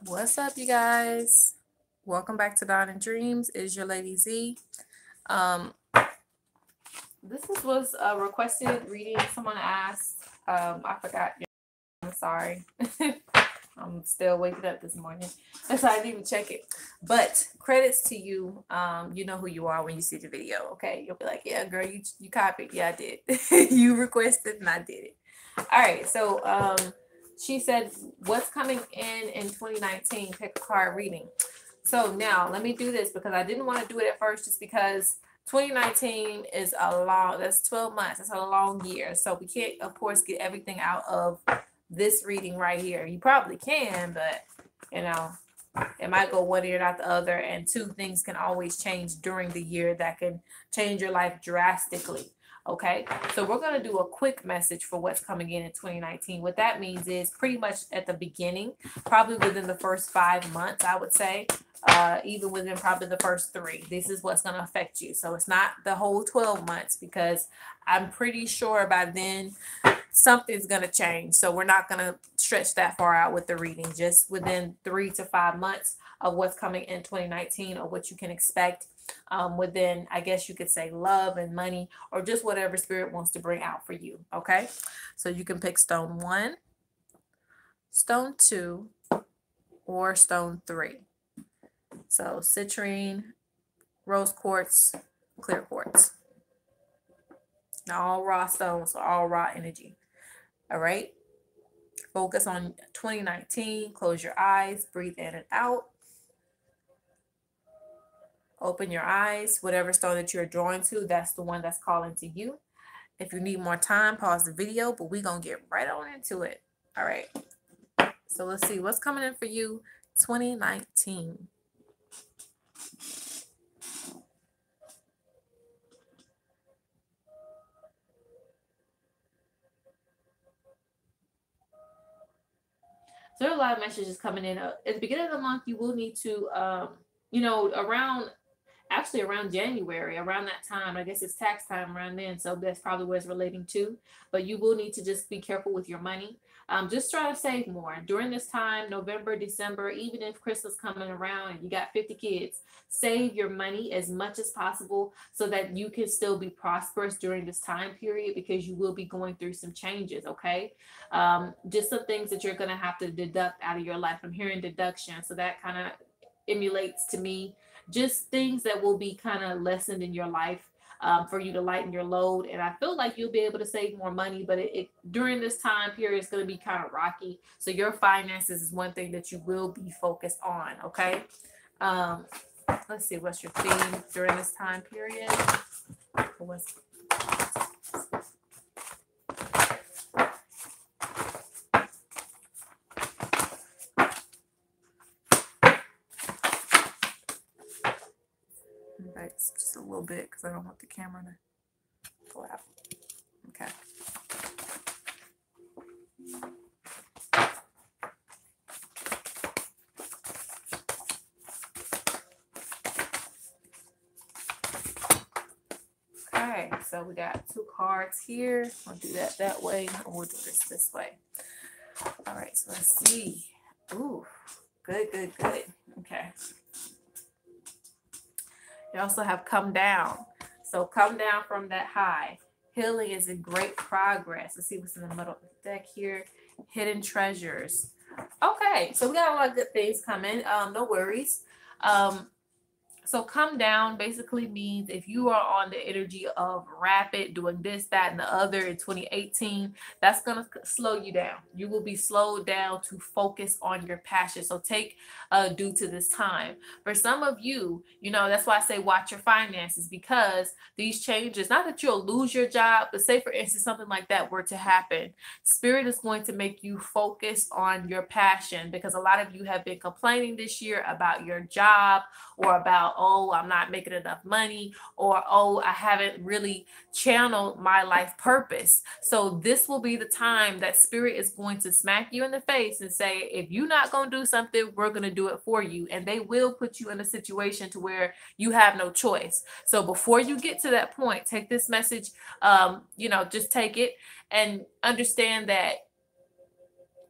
What's up, you guys? Welcome back to Dawn and Dreams. It's your Lady Z. This was a requested reading. Someone asked. I forgot. I'm sorry. I'm still waking up this morning, so I didn't even check it. But credits to you. You know who you are when you see the video. Okay, you'll be like, "Yeah, girl, you copied. Yeah, I did. You requested, and I did it." All right. So she said, "What's coming in 2019? Pick a card reading." So now let me do this because I didn't want to do it at first, just because 2019 is that's 12 months. That's a long year. So we can't, of course, get everything out of this reading right here. You probably can, but it might go one ear, not the other. And two, things can always change during the year that can change your life drastically. Okay, so we're going to do a quick message for what's coming in 2019. What that means is pretty much at the beginning, probably within the first 5 months, I would say, even within probably the first 3. This is what's going to affect you. So it's not the whole 12 months, because I'm pretty sure by then something's going to change. So we're not going to stretch that far out with the reading, just within 3 to 5 months of what's coming in 2019, or what you can expect within, I guess you could say, love and money, or just whatever spirit wants to bring out for you. Okay, so you can pick stone 1, stone 2, or stone 3. So citrine, rose quartz, clear quartz. Now all raw stones, so all raw energy. All right, focus on 2019. Close your eyes, breathe in and out. Open your eyes. Whatever stone that you're drawn to, that's the one that's calling to you. If you need more time, pause the video, but we're going to get right on into it. All right. So let's see what's coming in for you 2019. So there are a lot of messages coming in. At the beginning of the month, you will need to, around January, around that time, I guess it's tax time around then, so that's probably what it's relating to. But you will need to just be careful with your money. Just try to save more during this time, November, December, even if Christmas coming around and you got 50 kids, save your money as much as possible so that you can still be prosperous during this time period, because you will be going through some changes. Okay, just some things that you're going to have to deduct out of your life. I'm hearing deduction, so that kind of emulates to me just things that will be kind of lessened in your life, for you to lighten your load. And I feel like you'll be able to save more money, but it during this time period, it's going to be kind of rocky. So your finances is one thing that you will be focused on. Okay. Let's see, what's your theme during this time period? Just a little bit, because I don't want the camera to pull out. Okay. Okay, so we got 2 cards here. I'll do that way, or we'll do this way. All right, so let's see. Ooh, good. Okay. You also have come down. So come down from that high. Healing is in great progress. Let's see what's in the middle of the deck here. Hidden treasures. Okay, so we got a lot of good things coming. No worries. So come down basically means if you are on the energy of rapid, doing this, that, and the other in 2018, that's going to slow you down. You will be slowed down to focus on your passion. So take due to this time. For some of you, that's why I say watch your finances, because these changes, not that you'll lose your job, but say for instance, something like that were to happen, Spirit is going to make you focus on your passion, because a lot of you have been complaining this year about your job, or about, oh, I'm not making enough money, or, oh, I haven't really channeled my life purpose. So this will be the time that Spirit is going to smack you in the face and say, if you're not going to do something, we're going to do it for you. And they will put you in a situation to where you have no choice. So before you get to that point, take this message, just take it and understand that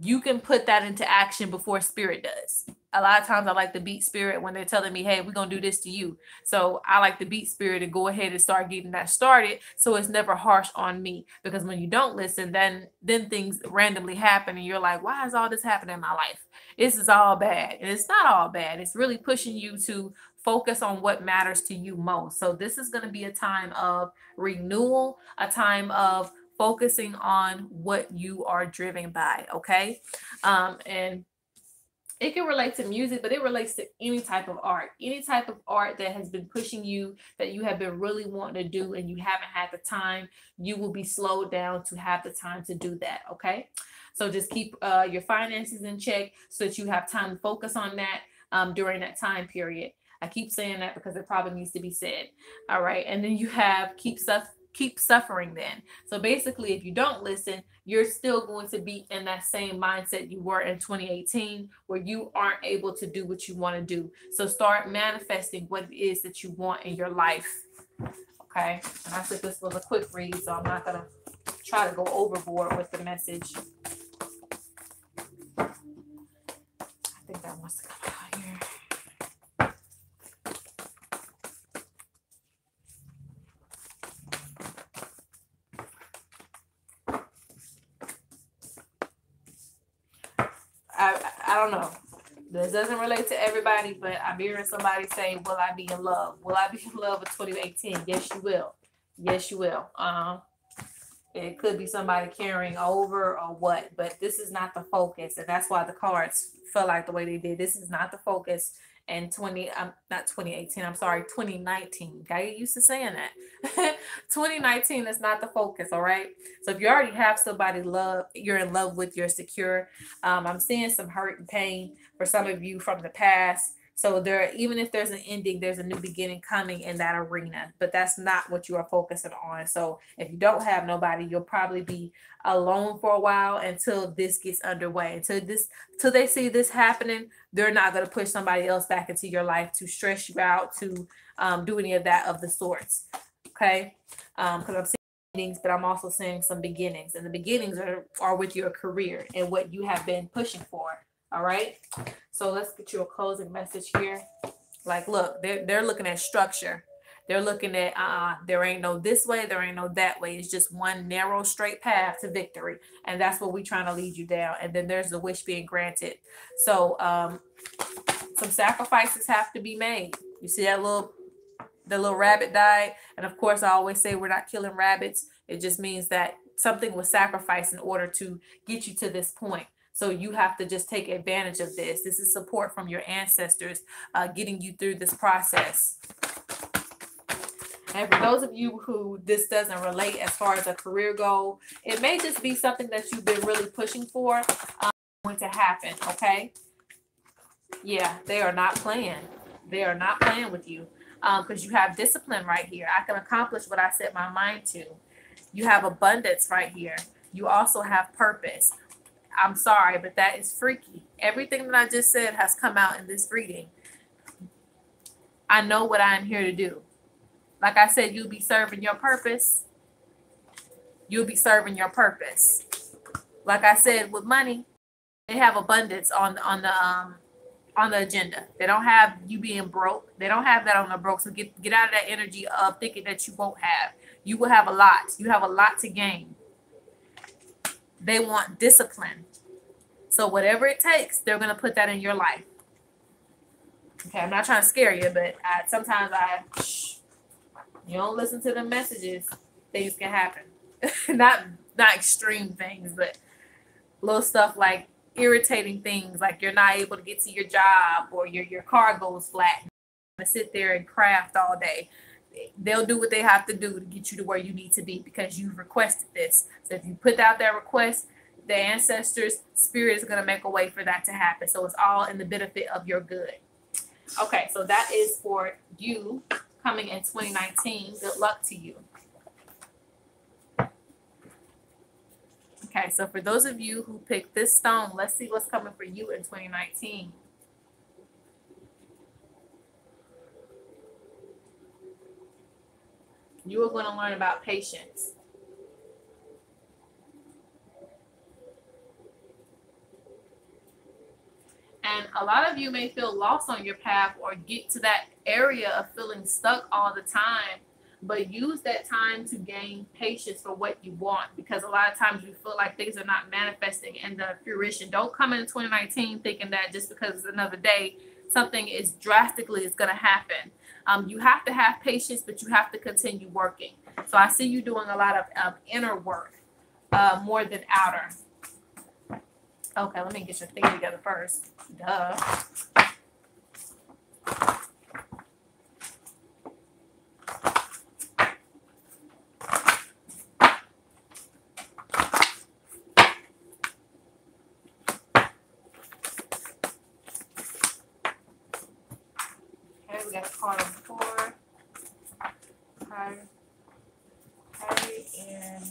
you can put that into action before Spirit does. a lot of times I like the beat spirit when they're telling me, hey, we're going to do this to you. So I like the beat spirit to go ahead and start getting that started. So it's never harsh on me, because when you don't listen, then things randomly happen and you're like, why is all this happening in my life? This is all bad. And it's not all bad. It's really pushing you to focus on what matters to you most. So this is going to be a time of renewal, a time of focusing on what you are driven by. Okay. And it can relate to music, but it relates to any type of art that has been pushing you, that you have been really wanting to do and you haven't had the time. You will be slowed down to have the time to do that. Okay. So just keep your finances in check so that you have time to focus on that during that time period. I keep saying that because it probably needs to be said. All right. And then you have keep suffering then. So basically, if you don't listen, you're still going to be in that same mindset you were in 2018, where you aren't able to do what you want to do. So start manifesting what it is that you want in your life. Okay. And I said this was a quick read, so I'm not going to try to go overboard with the message. I think that wants to come out here. I don't know. This doesn't relate to everybody, but I'm hearing somebody say, will I be in love? Will I be in love with 2018? Yes, you will. Yes, you will. It could be somebody carrying over or what, but this is not the focus. And that's why the cards felt like the way they did. This is not the focus. And not 2018, I'm sorry, 2019. Gotta get used to saying that. 2019 is not the focus, all right? So if you already have somebody you're in love with, you're secure. I'm seeing some hurt and pain for some of you from the past. So even if there's an ending, there's a new beginning coming in that arena, but that's not what you are focusing on. So if you don't have nobody, you'll probably be alone for a while until this gets underway. Until they see this happening, they're not going to push somebody else back into your life to stress you out, to do any of that of the sorts. Okay. Because I'm seeing endings, but I'm also seeing some beginnings, and the beginnings are with your career and what you have been pushing for. All right. So let's get you a closing message here. Like, look, they're looking at structure. They're looking at there ain't no this way, there ain't no that way. It's just one narrow, straight path to victory. And that's what we're trying to lead you down. And then there's the wish being granted. So some sacrifices have to be made. You see the little rabbit died. And of course, I always say we're not killing rabbits. It just means that something was sacrificed in order to get you to this point. So you have to just take advantage of this. This is support from your ancestors getting you through this process. And for those of you who this doesn't relate as far as a career goal, it may just be something that you've been really pushing for going to happen, okay? Yeah, they are not playing. They are not playing with you because you have discipline right here. I can accomplish what I set my mind to. You have abundance right here. You also have purpose. I'm sorry, but that is freaky. Everything that I just said has come out in this reading. I know what I'm here to do. Like I said, you'll be serving your purpose. You'll be serving your purpose. Like I said, with money, they have abundance on the agenda. They don't have you being broke. They don't have that on the broke. So get out of that energy of thinking that you won't have. You will have a lot. You have a lot to gain. They want discipline. So whatever it takes, they're going to put that in your life. Okay, I'm not trying to scare you, but sometimes you don't listen to the messages, things can happen. not extreme things, but little stuff like irritating things, like you're not able to get to your job, or your car goes flat. You sit there and craft all day. They'll do what they have to do to get you to where you need to be because you've requested this. So if you put out that request, the ancestors' spirit is going to make a way for that to happen. So it's all in the benefit of your good. Okay, so that is for you coming in 2019. Good luck to you. Okay, so for those of you who picked this stone, let's see what's coming for you in 2019. You are going to learn about patience. And a lot of you may feel lost on your path or get to that area of feeling stuck all the time, but use that time to gain patience for what you want, because a lot of times you feel like things are not manifesting in the fruition. Don't come into 2019 thinking that just because it's another day, something is drastically is going to happen. You have to have patience, but you have to continue working. So I see you doing a lot of inner work more than outer. Okay, let me get your thing together first. Duh. Okay, we got a card on 4. Okay. Okay, and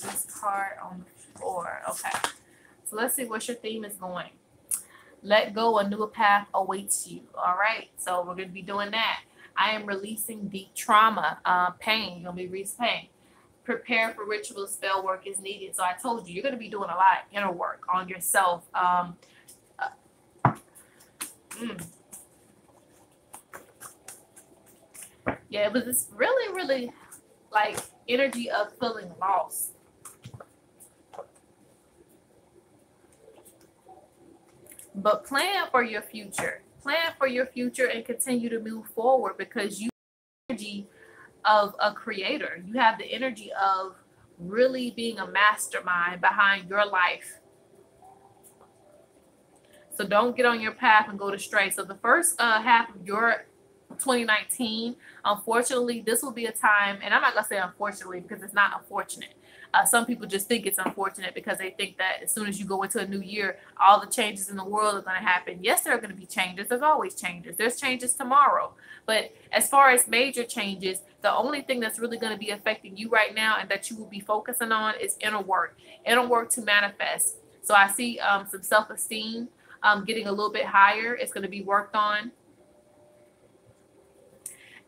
this card on 4. Okay. So let's see what your theme is going. Let go, a new path awaits you. All right. So we're going to be doing that. I am releasing deep trauma, pain. You're going to be releasing pain. Prepare for ritual spell work is needed. So I told you, you're going to be doing a lot of inner work on yourself. Yeah, it was this really, really like energy of feeling lost. But plan for your future. Plan for your future and continue to move forward, because you have the energy of a creator. You have the energy of really being a mastermind behind your life. So don't get on your path and go astray. So the first half of your 2019, unfortunately, this will be a time, and I'm not going to say unfortunately because it's not unfortunate. Some people just think it's unfortunate because they think that as soon as you go into a new year, all the changes in the world are going to happen. Yes, there are going to be changes. There's always changes. There's changes tomorrow. But as far as major changes, the only thing that's really going to be affecting you right now and that you will be focusing on is inner work to manifest. So I see some self-esteem getting a little bit higher. It's going to be worked on.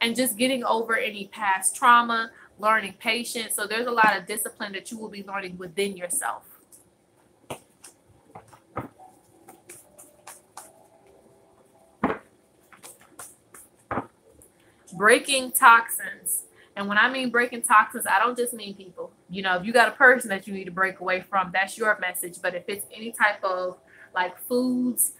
And just getting over any past trauma, learning patience. So there's a lot of discipline that you will be learning within yourself. Breaking toxins. And when I mean breaking toxins, I don't just mean people. You know, if you got a person that you need to break away from, that's your message. But if it's any type of like foods,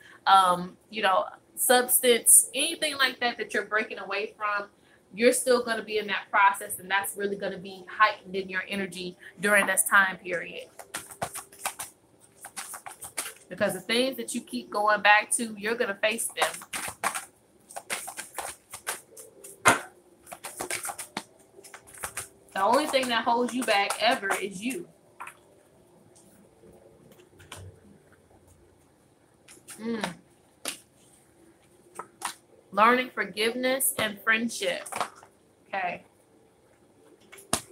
you know, substance, anything like that that you're breaking away from, you're still going to be in that process, and that's really going to be heightened in your energy during this time period. Because the things that you keep going back to, you're going to face them. The only thing that holds you back ever is you. Learning forgiveness and friendship. Okay.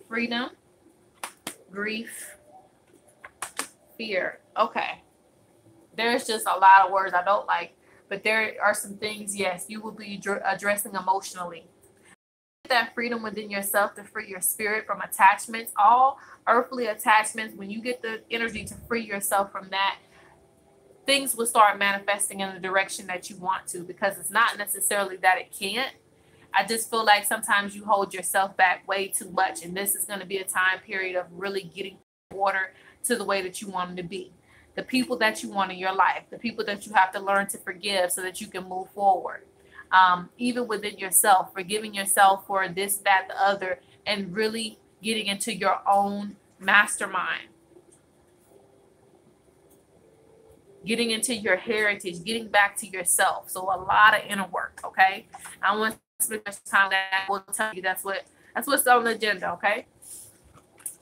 Freedom, grief, fear. Okay. There's just a lot of words I don't like, but there are some things, yes, you will be addressing emotionally. That freedom within yourself to free your spirit from attachments, all earthly attachments. When you get the energy to free yourself from that, things will start manifesting in the direction that you want to, because it's not necessarily that it can't. I just feel like sometimes you hold yourself back way too much, and this is going to be a time period of really getting order to the way that you want them to be. The people that you want in your life, the people that you have to learn to forgive so that you can move forward. Even within yourself, forgiving yourself for this, that, the other, and really getting into your own mastermind. Getting into your heritage, getting back to yourself. So a lot of inner work, okay? I want to spend time that will tell you that's what's on the agenda, okay?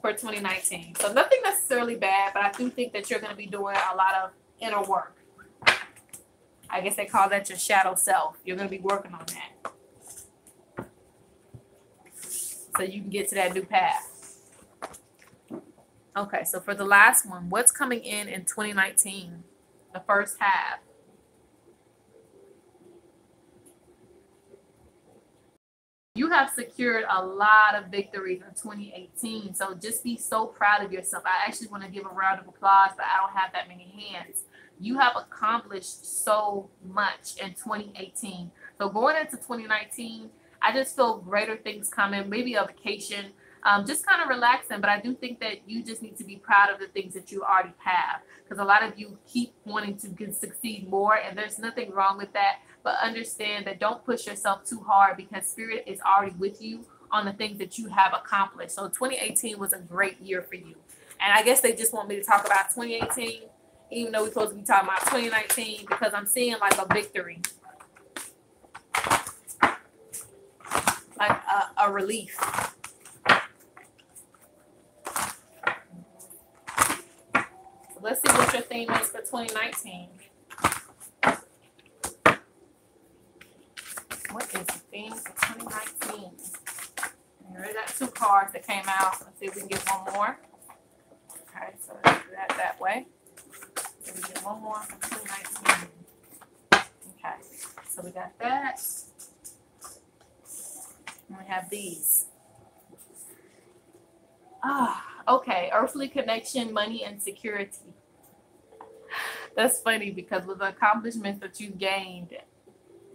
For 2019. So nothing necessarily bad, but I do think that you're going to be doing a lot of inner work. I guess they call that your shadow self. You're going to be working on that, so you can get to that new path. Okay, so for the last one, what's coming in 2019? The first half. You have secured a lot of victories in 2018. So just be so proud of yourself. I actually want to give a round of applause, but I don't have that many hands. You have accomplished so much in 2018. So going into 2019, I just feel greater things coming, maybe a vacation, just kind of relaxing. But I do think that you just need to be proud of the things that you already have, because a lot of you keep wanting to succeed more, and there's nothing wrong with that. But understand that don't push yourself too hard, because spirit is already with you on the things that you have accomplished. So 2018 was a great year for you. And I guess they just want me to talk about 2018, even though we're supposed to be talking about 2019, because I'm seeing like a victory, like a relief. So let's see what your theme is for 2019. What is the theme for 2019? We already got 2 cards that came out. Let's see if we can get one more. Okay, so let's do that way. So we get one more for 2019. Okay, so we got that. And we have these. Okay, earthly connection, money, and security. That's funny, because with the accomplishments that you gained,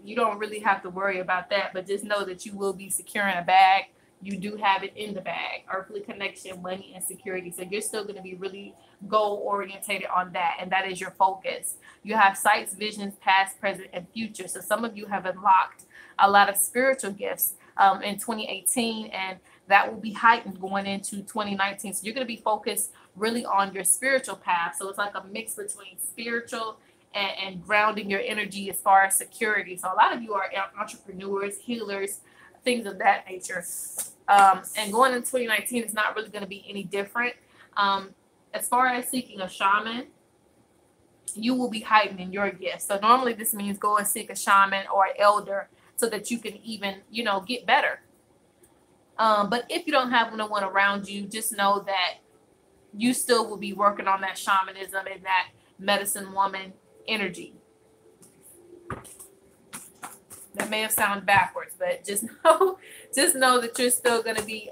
you don't really have to worry about that, but just know that you will be securing a bag. You do have it in the bag. Earthly connection, money, and security. So you're still going to be really goal orientated on that, and that is your focus. You have sights, visions, past, present, and future. So some of you have unlocked a lot of spiritual gifts in 2018, and that will be heightened going into 2019. So you're going to be focused really on your spiritual path. So it's like a mix between spiritual and grounding your energy as far as security. So a lot of you are entrepreneurs, healers, things of that nature. And going into 2019 is not really going to be any different. As far as seeking a shaman, you will be heightening your gifts. So normally this means go and seek a shaman or an elder so that you can even, get better. But if you don't have no one around you, just know that you still will be working on that shamanism and that medicine woman energy. That may have sounded backwards, but just know that you're still going to be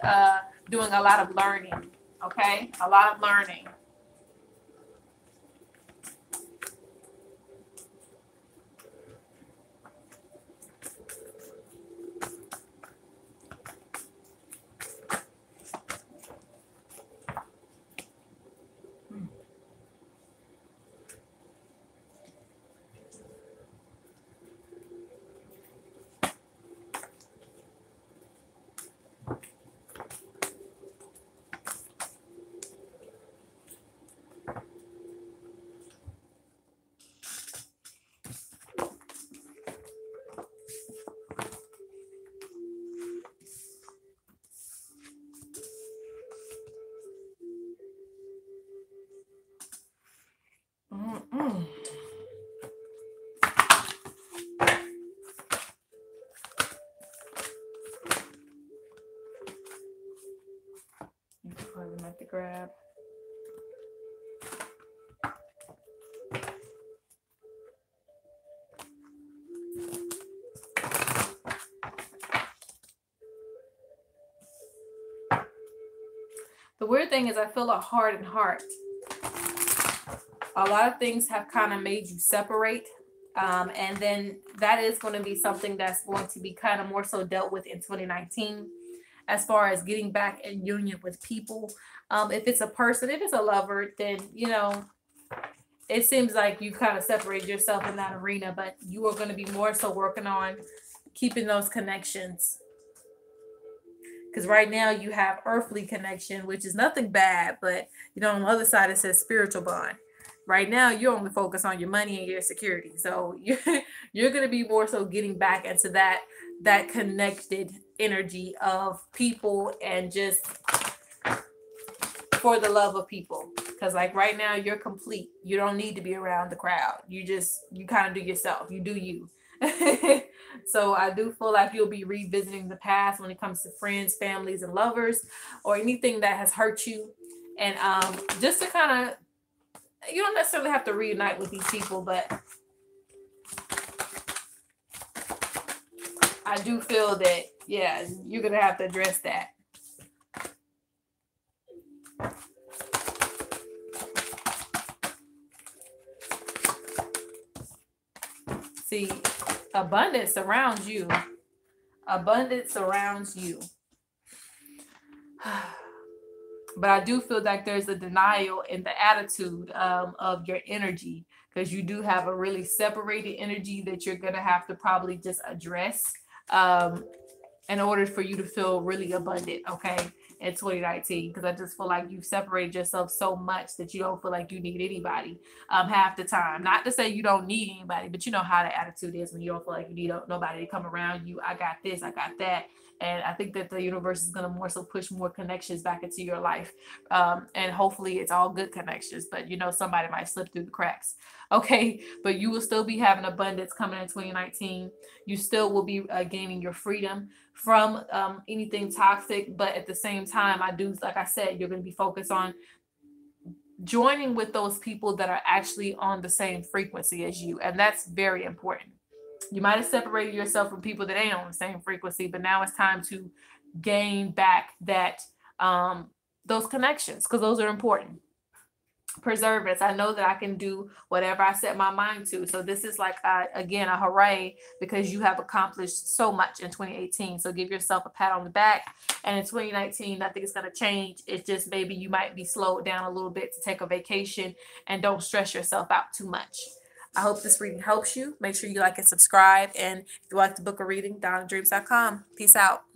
doing a lot of learning. Okay, a lot of learning. I'm at the grab. The weird thing is I feel a hardened heart. A lot of things have kind of made you separate. And then that is going to be something that's going to be kind of more so dealt with in 2019 as far as getting back in union with people. If it's a person, if it's a lover, then, it seems like you kind of separated yourself in that arena, but you are going to be more so working on keeping those connections. Because right now you have earthly connection, which is nothing bad, but on the other side it says spiritual bond. Right now you're only focused on your money and your security. So you're going to be more so getting back into that connected energy of people and just for the love of people. Because like right now you're complete. You don't need to be around the crowd. You kind of do yourself. You do you. So I do feel like you'll be revisiting the past when it comes to friends, families, and lovers, or anything that has hurt you. And just to kind of, you don't necessarily have to reunite with these people, but I do feel that yeah, you're gonna have to address that. See, abundance surrounds you. Abundance surrounds you. But I do feel like there's a denial in the attitude of your energy, because you do have a really separated energy that you're going to have to probably just address in order for you to feel really abundant, okay, in 2019. Because I just feel like you've separated yourself so much that you don't feel like you need anybody half the time. Not to say you don't need anybody, but you know how the attitude is when you don't feel like you need nobody to come around you. I got this, I got that. And I think that the universe is going to more so push more connections back into your life. And hopefully it's all good connections, but you know, somebody might slip through the cracks. Okay. But you will still be having abundance coming in 2019. You still will be gaining your freedom from anything toxic. But at the same time, I do, like I said, you're going to be focused on joining with those people that are actually on the same frequency as you. And that's very important. You might have separated yourself from people that ain't on the same frequency, but now it's time to gain back that those connections, because those are important. Perseverance. I know that I can do whatever I set my mind to. So this is like, again, a hooray, because you have accomplished so much in 2018. So give yourself a pat on the back. And in 2019, I think it's going to change. It's just maybe you might be slowed down a little bit to take a vacation, and don't stress yourself out too much. I hope this reading helps you. Make sure you like and subscribe. And if you like to book a reading, DonnaDreams.com. Peace out.